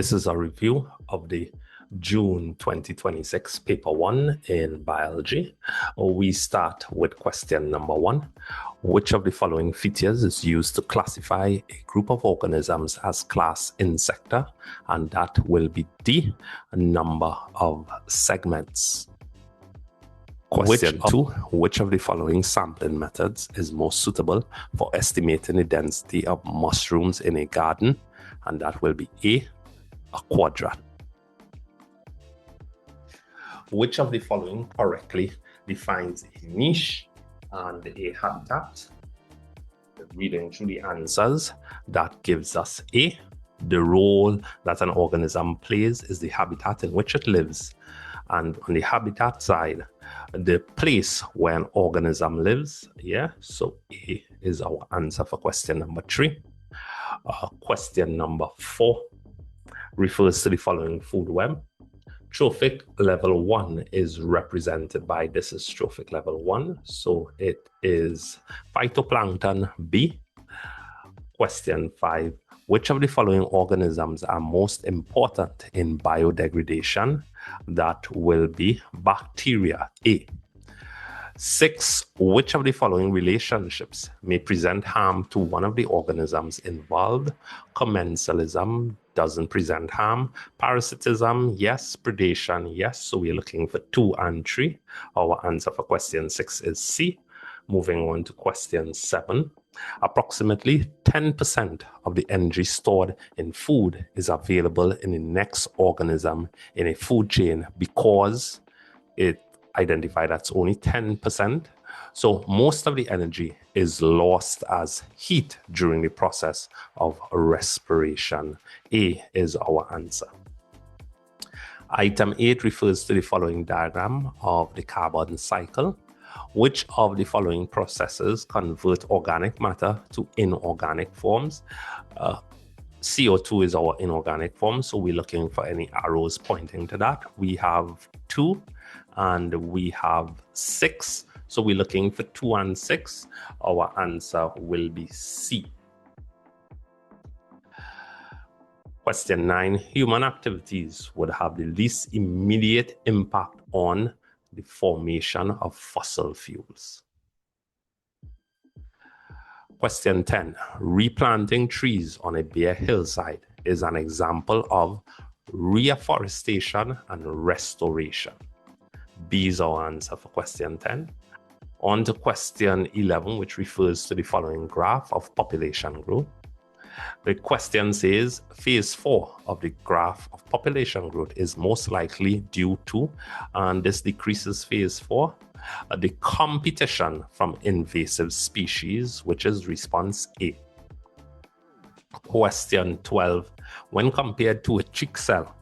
This is a review of the June 2026 paper 1 in biology. We start with question number 1. Which of the following features is used to classify a group of organisms as class Insecta? And that will be the number of segments. Question 2. Which of the following sampling methods is most suitable for estimating the density of mushrooms in a garden? And that will be a quadrant. Which of the following correctly defines a niche and a habitat? Reading through the answers, that gives us A. The role that an organism plays is the habitat in which it lives. And on the habitat side, the place where an organism lives. So A is our answer for question number 3. Question number 4 refers to the following food web. Trophic level 1 is represented by, this is trophic level 1, so it is phytoplankton B. Question 5. Which of the following organisms are most important in biodegradation? That will be bacteria A. 6. Which of the following relationships may present harm to one of the organisms involved? Commensalism doesn't present harm. Parasitism, yes. Predation, yes. So we're looking for 2 and 3. Our answer for question 6 is C. Moving on to question 7. Approximately 10% of the energy stored in food is available in the next organism in a food chain because it identified that's only 10%. So most of the energy is lost as heat during the process of respiration. A is our answer. Item 8 refers to the following diagram of the carbon cycle. Which of the following processes convert organic matter to inorganic forms? CO2 is our inorganic form, so we're looking for any arrows pointing to that. We have 2 and we have 6. So we're looking for 2 and 6. Our answer will be C. Question 9. Human activities would have the least immediate impact on the formation of fossil fuels. Question 10. Replanting trees on a bare hillside is an example of reforestation and restoration. B is our answer for question 10. On to question 11, which refers to the following graph of population growth. The question says phase 4 of the graph of population growth is most likely due to, and this decreases phase 4, the competition from invasive species, which is response A. Question 12. When compared to a cheek cell,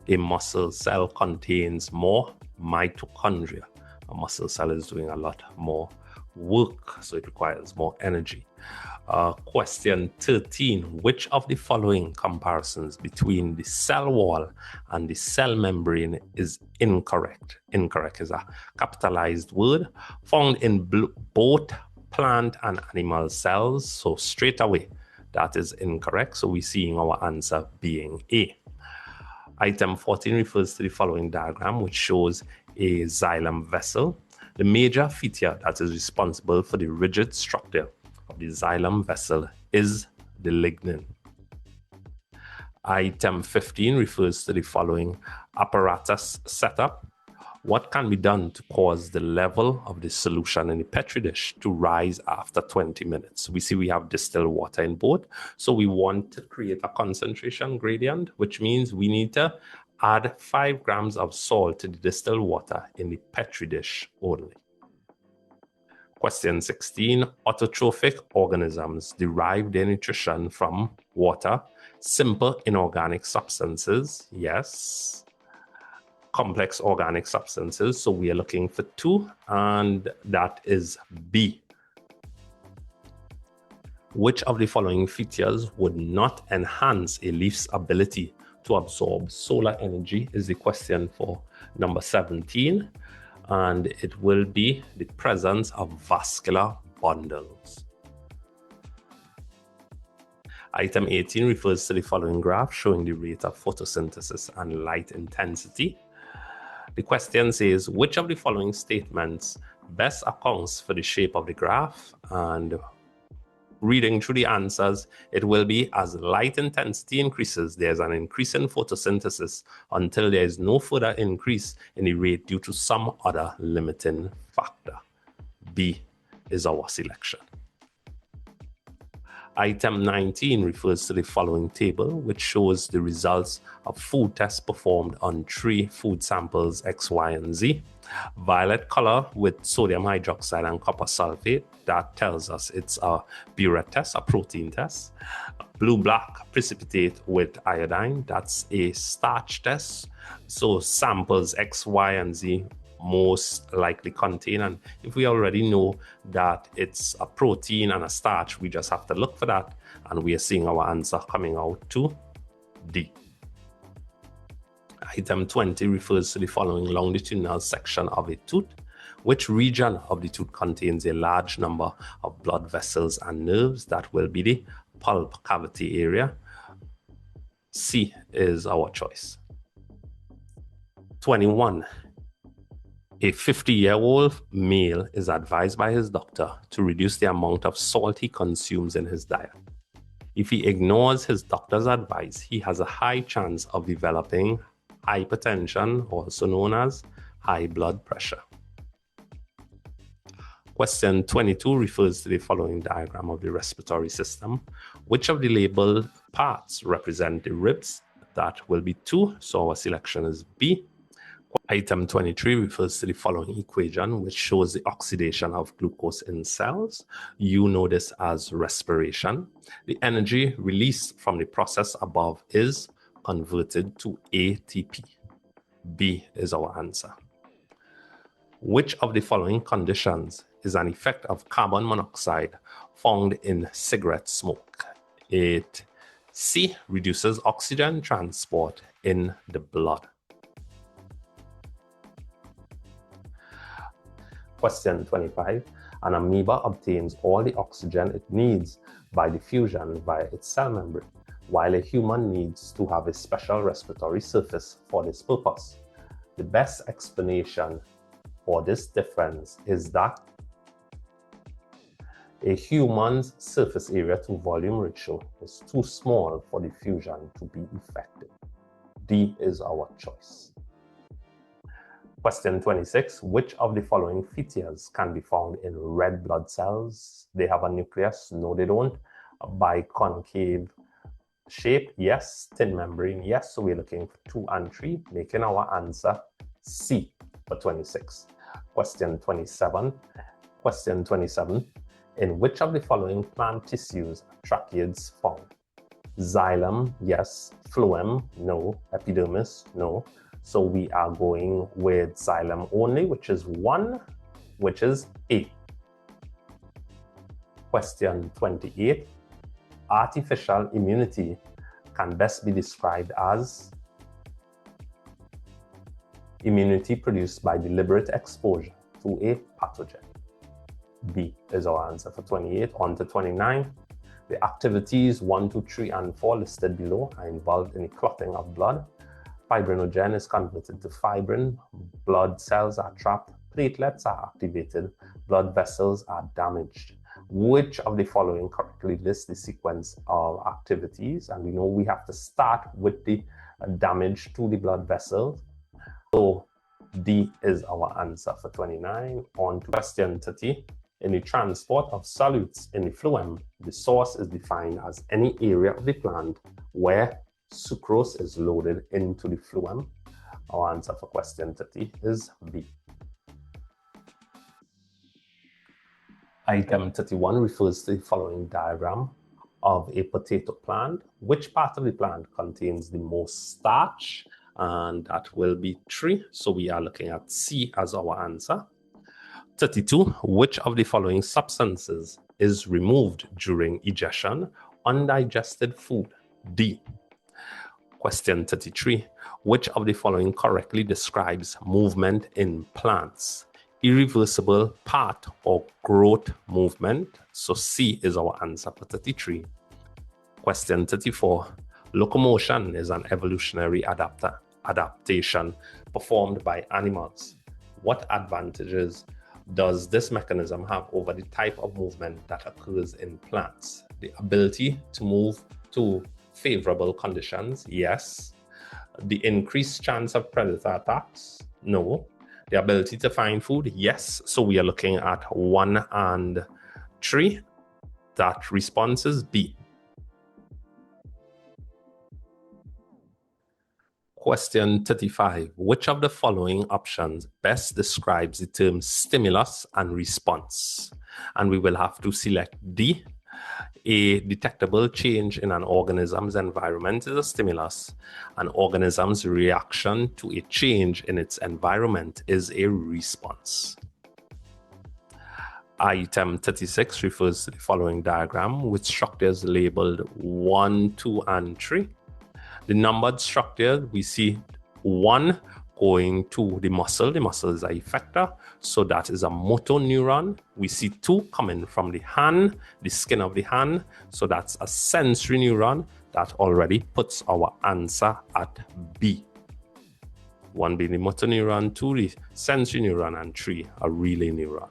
a muscle cell contains more mitochondria. A muscle cell is doing a lot more work, so it requires more energy. Question 13. Which of the following comparisons between the cell wall and the cell membrane is incorrect? Incorrect is a capitalized word found in both plant and animal cells. So straight away, that is incorrect. So we're seeing our answer being A. Item 14 refers to the following diagram, which shows a xylem vessel. The major feature that is responsible for the rigid structure of the xylem vessel is the lignin. Item 15 refers to the following apparatus setup. What can be done to cause the level of the solution in the petri dish to rise after 20 minutes? We see we have distilled water in both, so we want to create a concentration gradient, which means we need to add 5 grams of salt to the distilled water in the petri dish only. Question 16. Autotrophic organisms derive their nutrition from water. Simple inorganic substances, yes. Complex organic substances, so we are looking for 2, and that is B. Which of the following features would not enhance a leaf's ability to absorb solar energy is the question for number 17, and it will be the presence of vascular bundles. Item 18 refers to the following graph showing the rate of photosynthesis and light intensity. The question says, which of the following statements best accounts for the shape of the graph? And reading through the answers, it will be as light intensity increases, there's an increase in photosynthesis until there is no further increase in the rate due to some other limiting factor. B is our selection. Item 19 refers to the following table, which shows the results of food tests performed on 3 food samples X, Y, and Z. Violet color with sodium hydroxide and copper sulfate, that tells us it's a burette test, a protein test. Blue-black precipitate with iodine, that's a starch test. So samples X, Y, and Z most likely contain, and if we already know that it's a protein and a starch, we just have to look for that, and we are seeing our answer coming out to D. Item 20 refers to the following longitudinal section of a tooth. Which region of the tooth contains a large number of blood vessels and nerves? That will be the pulp cavity area. C is our choice. 21. A 50-year-old male is advised by his doctor to reduce the amount of salt he consumes in his diet. If he ignores his doctor's advice, he has a high chance of developing hypertension, also known as high blood pressure. Question 22 refers to the following diagram of the respiratory system. Which of the labeled parts represent the ribs? That will be 2, so our selection is B. Item 23 refers to the following equation, which shows the oxidation of glucose in cells. You know this as respiration. The energy released from the process above is converted to ATP. B is our answer. Which of the following conditions is an effect of carbon monoxide found in cigarette smoke? It C reduces oxygen transport in the blood. Question 25. An amoeba obtains all the oxygen it needs by diffusion via its cell membrane, while a human needs to have a special respiratory surface for this purpose. The best explanation for this difference is that a human's surface area to volume ratio is too small for diffusion to be effective. D is our choice. Question 26. Which of the following features can be found in red blood cells? They have a nucleus? No, they don't. A biconcave shape? Yes. Thin membrane? Yes. So we're looking for 2 and 3, making our answer C for 26. Question 27. Question 27. In which of the following plant tissues are tracheids found? Xylem? Yes. Phloem? No. Epidermis? No. So we are going with xylem only, which is 1, which is A. Question 28. Artificial immunity can best be described as immunity produced by deliberate exposure to a pathogen. B is our answer for 28. On to 29. The activities 1, 2, 3, and 4 listed below are involved in the clotting of blood. Fibrinogen is converted to fibrin, blood cells are trapped, platelets are activated, blood vessels are damaged. Which of the following correctly lists the sequence of activities? And we know we have to start with the damage to the blood vessels. So D is our answer for 29. On to question 30. In the transport of solutes in the phloem, the source is defined as any area of the plant where sucrose is loaded into the phloem. Our answer for question 30 is B. Item 31 refers to the following diagram of a potato plant. Which part of the plant contains the most starch? And that will be 3. So we are looking at C as our answer. 32. Which of the following substances is removed during digestion? Undigested food. D. Question 33. Which of the following correctly describes movement in plants? Irreversible part or growth movement. So C is our answer for 33. Question 34. Locomotion is an evolutionary adaptation performed by animals. What advantages does this mechanism have over the type of movement that occurs in plants? The ability to move to favorable conditions, yes. The increased chance of predator attacks, no. The ability to find food, yes. So we are looking at 1 and 3. That response is B. Question 35. Which of the following options best describes the term stimulus and response? And we will have to select D. A detectable change in an organism's environment is a stimulus. An organism's reaction to a change in its environment is a response. Item 36 refers to the following diagram with structures labeled 1, 2, and 3. The numbered structure, we see 1 going to the muscle. The muscle is an effector, so that is a motor neuron. We see 2 coming from the hand, the skin of the hand, so that's a sensory neuron. That already puts our answer at B. 1 being the motor neuron, 2 the sensory neuron, and 3 a relay neuron.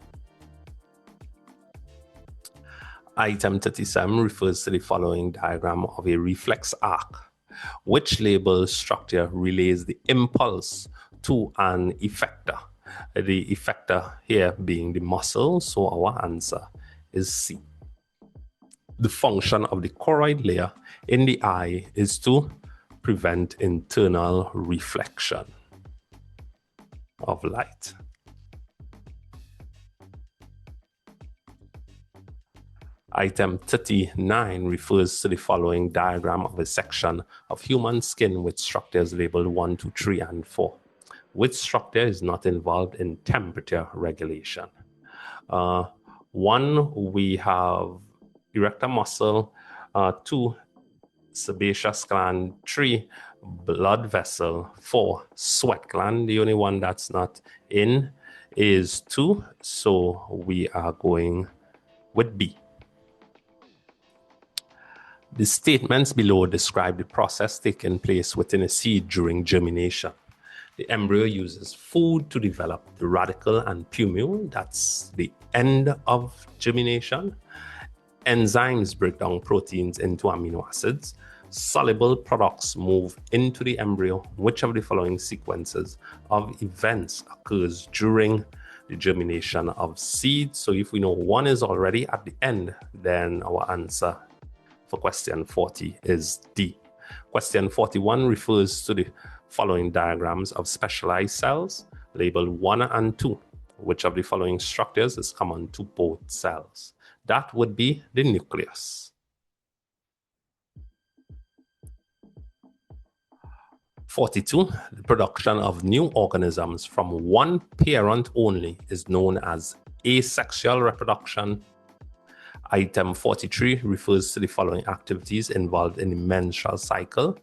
Item 37 refers to the following diagram of a reflex arc. Which label structure relays the impulse to an effector? The effector here being the muscle, so our answer is C. The function of the choroid layer in the eye is to prevent internal reflection of light. Item 39 refers to the following diagram of a section of human skin with structures labeled 1, 2, 3, and 4. Which structure is not involved in temperature regulation? 1, we have erector muscle, 2, sebaceous gland, 3, blood vessel, 4, sweat gland. The only one that's not in is 2, so we are going with B. The statements below describe the process taking place within a seed during germination. The embryo uses food to develop the radicle and plumule. That's the end of germination. Enzymes break down proteins into amino acids. Soluble products move into the embryo. Which of the following sequences of events occurs during the germination of seed? So if we know 1 is already at the end, then our answer for question 40 is D. Question 41 refers to the following diagrams of specialized cells labeled 1 and 2. Which of the following structures is common to both cells? That would be the nucleus. 42. The production of new organisms from one parent only is known as asexual reproduction. Item 43 refers to the following activities involved in the menstrual cycle.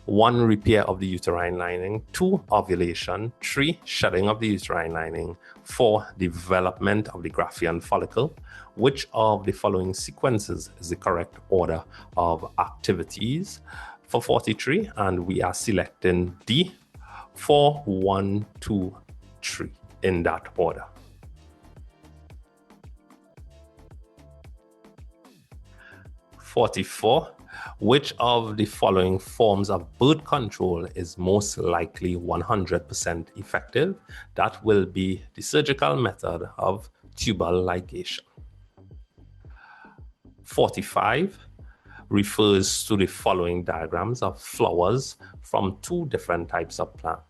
1, repair of the uterine lining. 2, ovulation. 3, shedding of the uterine lining. 4, development of the Graafian follicle. Which of the following sequences is the correct order of activities for 43? And we are selecting D, 4, 1, 2, 3 in that order. 44. Which of the following forms of birth control is most likely 100% effective? That will be the surgical method of tubal ligation. 45 refers to the following diagrams of flowers from 2 different types of plant.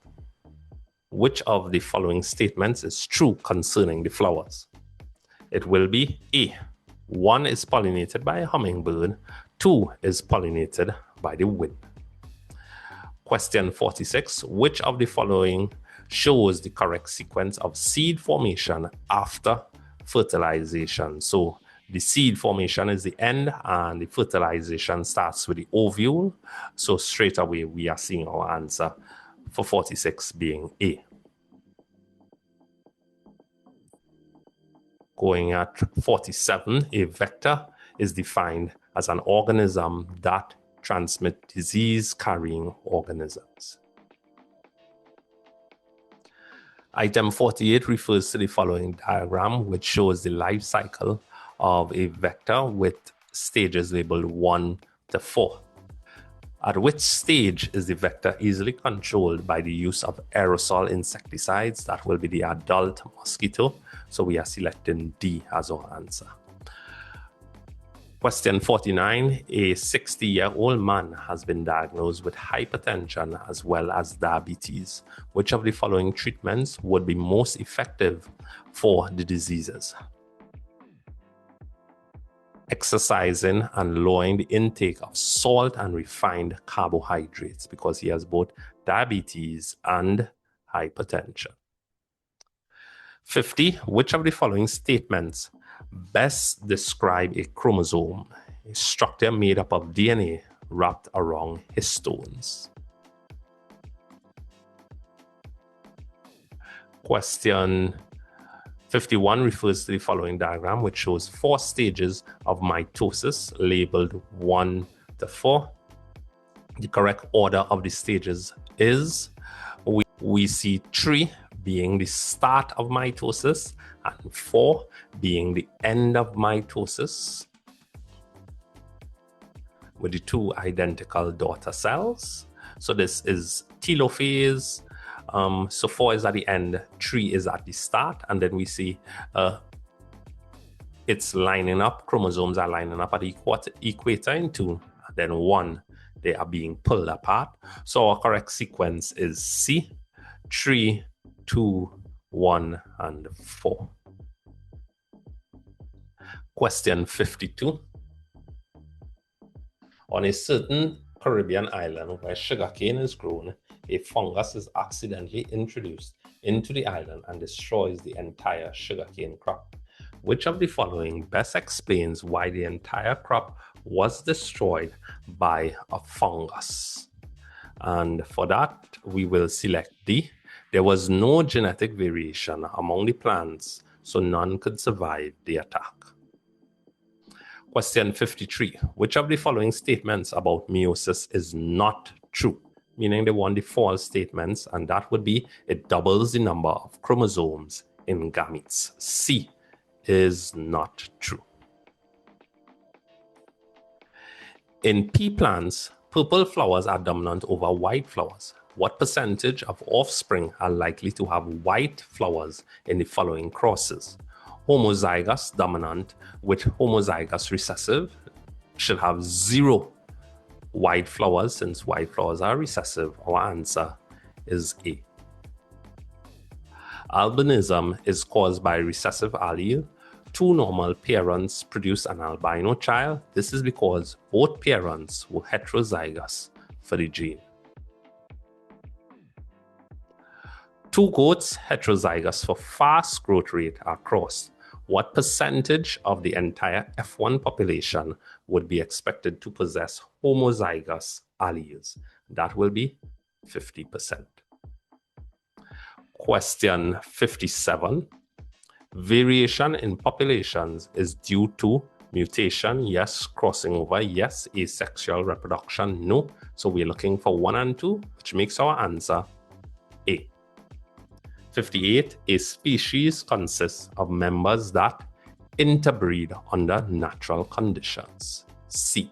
Which of the following statements is true concerning the flowers? It will be A. 1 is pollinated by a hummingbird, 2 is pollinated by the wind. Question 46. Which of the following shows the correct sequence of seed formation after fertilization? So the seed formation is the end and the fertilization starts with the ovule. So straight away we are seeing our answer for 46 being A. Going at 47, a vector is defined as an organism that transmits disease-carrying organisms. Item 48 refers to the following diagram, which shows the life cycle of a vector with stages labeled 1 to 4. At which stage is the vector easily controlled by the use of aerosol insecticides? That will be the adult mosquito. So we are selecting D as our answer. Question 49, a 60-year-old man has been diagnosed with hypertension as well as diabetes. Which of the following treatments would be most effective for the diseases? Exercising and lowering the intake of salt and refined carbohydrates, because he has both diabetes and hypertension. 50. Which of the following statements best describe a chromosome, a structure made up of DNA wrapped around histones? Question 51 refers to the following diagram, which shows 4 stages of mitosis labeled 1 to 4. The correct order of the stages is we see 3 being the start of mitosis and 4 being the end of mitosis, with the 2 identical daughter cells. So this is telophase. So 4 is at the end, 3 is at the start, and then we see it's lining up, chromosomes are lining up at the equator in 2, and then 1, they are being pulled apart. So our correct sequence is C, 3, 2, 1, and 4. Question 52. On a certain Caribbean island where sugarcane is grown, a fungus is accidentally introduced into the island and destroys the entire sugarcane crop. Which of the following best explains why the entire crop was destroyed by a fungus? And for that, we will select D. There was no genetic variation among the plants, so none could survive the attack. Question 53. Which of the following statements about meiosis is not true? Meaning they want the false statements, and that would be it doubles the number of chromosomes in gametes. C is not true. In pea plants, purple flowers are dominant over white flowers. What percentage of offspring are likely to have white flowers in the following crosses? Homozygous dominant with homozygous recessive should have 0 white flowers, since white flowers are recessive. Our answer is A. Albinism is caused by recessive allele. 2 normal parents produce an albino child. This is because both parents were heterozygous for the gene. 2 goats heterozygous for fast growth rate are crossed. What percentage of the entire F1 population would be expected to possess homozygous alleles? That will be 50%. Question 57. Variation in populations is due to mutation, yes. Crossing over, yes. Asexual reproduction, no. So we're looking for 1 and 2, which makes our answer A. 58. A species consists of members that interbreed under natural conditions. C.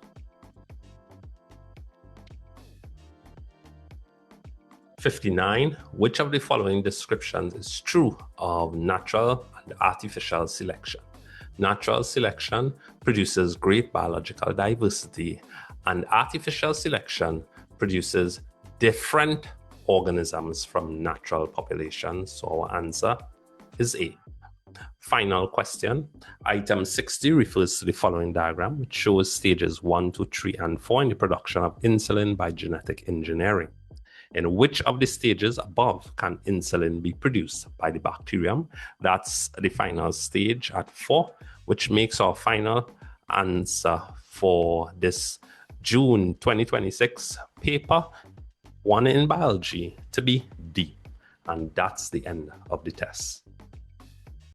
59. Which of the following descriptions is true of natural and artificial selection? Natural selection produces great biological diversity, and artificial selection produces different organisms from natural populations. So our answer is A. Final question. Item 60 refers to the following diagram, which shows stages 1, 2, 3, and 4 in the production of insulin by genetic engineering. In which of the stages above can insulin be produced by the bacterium? That's the final stage at 4, which makes our final answer for this June 2026 paper 1 in biology to be D. And that's the end of the test.